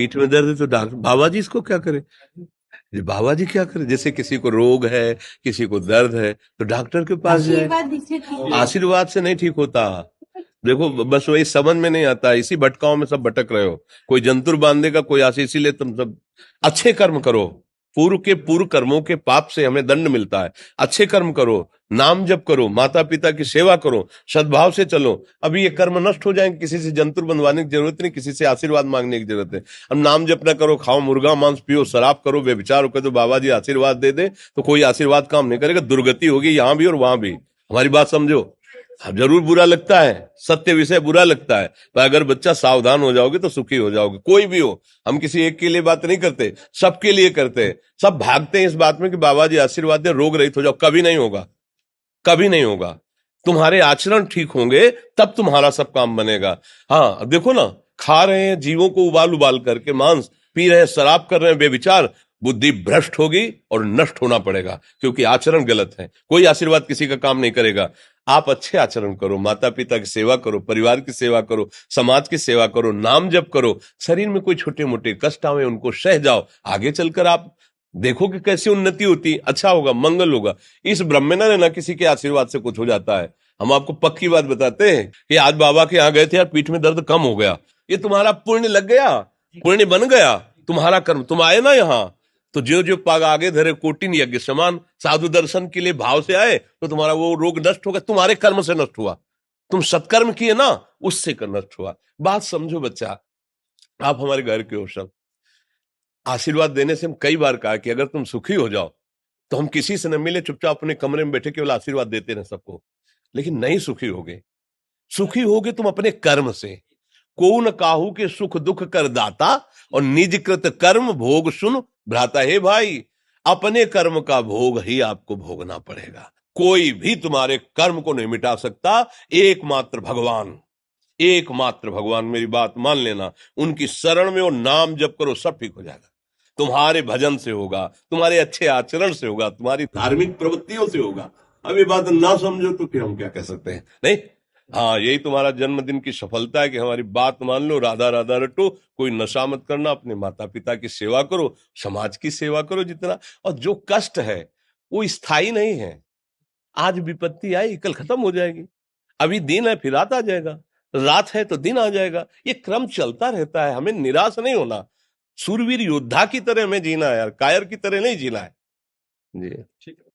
पीठ में दर्द है तो डॉक्टर, बाबा जी इसको क्या करे? ये बाबा जी क्या करे? जैसे किसी को रोग है, किसी को दर्द है, तो डॉक्टर के पास जाए। आशीर्वाद से नहीं ठीक होता। देखो, बस वही समझ में नहीं आता, इसी भटकाओं में सब भटक रहे हो। कोई जंतुर बांध देगा, कोई आशीष, इसीलिए तुम सब अच्छे कर्म करो। पूर्व के पूर्व कर्मों के पाप से हमें दंड मिलता है। अच्छे कर्म करो, नाम जप करो, माता पिता की सेवा करो, सद्भाव से चलो। अभी ये कर्म नष्ट हो जाएंगे, किसी से जंतुर बंधवाने की जरूरत नहीं, किसी से आशीर्वाद मांगने की जरूरत है। अब नाम जप ना करो, खाओ मुर्गा मांस, पियो शराब, करो व्यभिचार करो, तो बाबा जी आशीर्वाद दे दे तो कोई आशीर्वाद काम नहीं करेगा। दुर्गति होगी यहाँ भी और वहां भी। हमारी बात समझो। अब जरूर बुरा लगता है, सत्य विषय बुरा लगता है, पर अगर बच्चा सावधान हो जाओगे तो सुखी हो जाओगे। कोई भी हो, हम किसी एक के लिए बात नहीं करते, सबके लिए करते हैं। सब भागते हैं इस बात में कि बाबा जी आशीर्वाद दे, रोग रहित हो जाओ। कभी नहीं होगा, कभी नहीं होगा। तुम्हारे आचरण ठीक होंगे तब तुम्हारा सब काम बनेगा। हाँ देखो ना, खा रहे हैं जीवों को उबाल उबाल करके मांस, पी रहे हैं शराब, कर रहे हैं बेविचार, बुद्धि भ्रष्ट होगी और नष्ट होना पड़ेगा, क्योंकि आचरण गलत है। कोई आशीर्वाद किसी का काम नहीं करेगा। आप अच्छे आचरण करो, माता पिता की सेवा करो, परिवार की सेवा करो, समाज की सेवा करो, नाम जप करो। शरीर में कोई छोटे मोटे कष्ट आवे उनको सह जाओ, आगे चलकर आप देखो कि कैसी उन्नति होती, अच्छा होगा, मंगल होगा। इस ब्रह्म में ना किसी के आशीर्वाद से कुछ हो जाता है। हम आपको पक्की बात बताते हैं कि आज बाबा के यहाँ गए थे यार, पीठ में दर्द कम हो गया। ये तुम्हारा पुण्य लग गया, पुण्य बन गया, तुम्हारा कर्म। तुम आए ना यहाँ, तो जो जो पाग आगे धरे कोटिन यज्ञ समान, साधु दर्शन के लिए भाव से आए तो तुम्हारा वो रोग नष्ट होगा, तुम्हारे कर्म से नष्ट हुआ। तुम सत्कर्म किए ना, उससे कर नष्ट हुआ। बात समझो बच्चा, आप हमारे घर के हो सब। आशीर्वाद देने से हम कई बार कहा कि अगर तुम सुखी हो जाओ तो हम किसी से न मिले, चुपचाप अपने कमरे में बैठे केवल आशीर्वाद देते रहे सबको। लेकिन नहीं सुखी होगे, सुखी होगे तुम अपने कर्म से। को न काहू के सुख दुख कर दाता, और निज कृत कर्म भोग सुन भ्राता। हे भाई, अपने कर्म का भोग ही आपको भोगना पड़ेगा। कोई भी तुम्हारे कर्म को नहीं मिटा सकता, एकमात्र भगवान, एकमात्र भगवान। मेरी बात मान लेना, उनकी शरण में और नाम जप करो, सब ठीक हो जाएगा। तुम्हारे भजन से होगा, तुम्हारे अच्छे आचरण से होगा, तुम्हारी धार्मिक प्रवृत्तियों से होगा। अब ये बात ना समझो तो फिर हम क्या कह सकते हैं? नहीं, हाँ, यही तुम्हारा जन्मदिन की सफलता है कि हमारी बात मान लो, राधा राधा रटो, कोई नशा मत करना, अपने माता पिता की सेवा करो, समाज की सेवा करो जितना। और जो कष्ट है वो स्थायी नहीं है। आज विपत्ति आई, कल खत्म हो जाएगी। अभी दिन है, फिर रात आ जाएगा, रात है तो दिन आ जाएगा। ये क्रम चलता रहता है, हमें निराश नहीं होना। सूरवीर योद्धा की तरह हमें जीना है यार, कायर की तरह नहीं जीना है। जी ठीक है।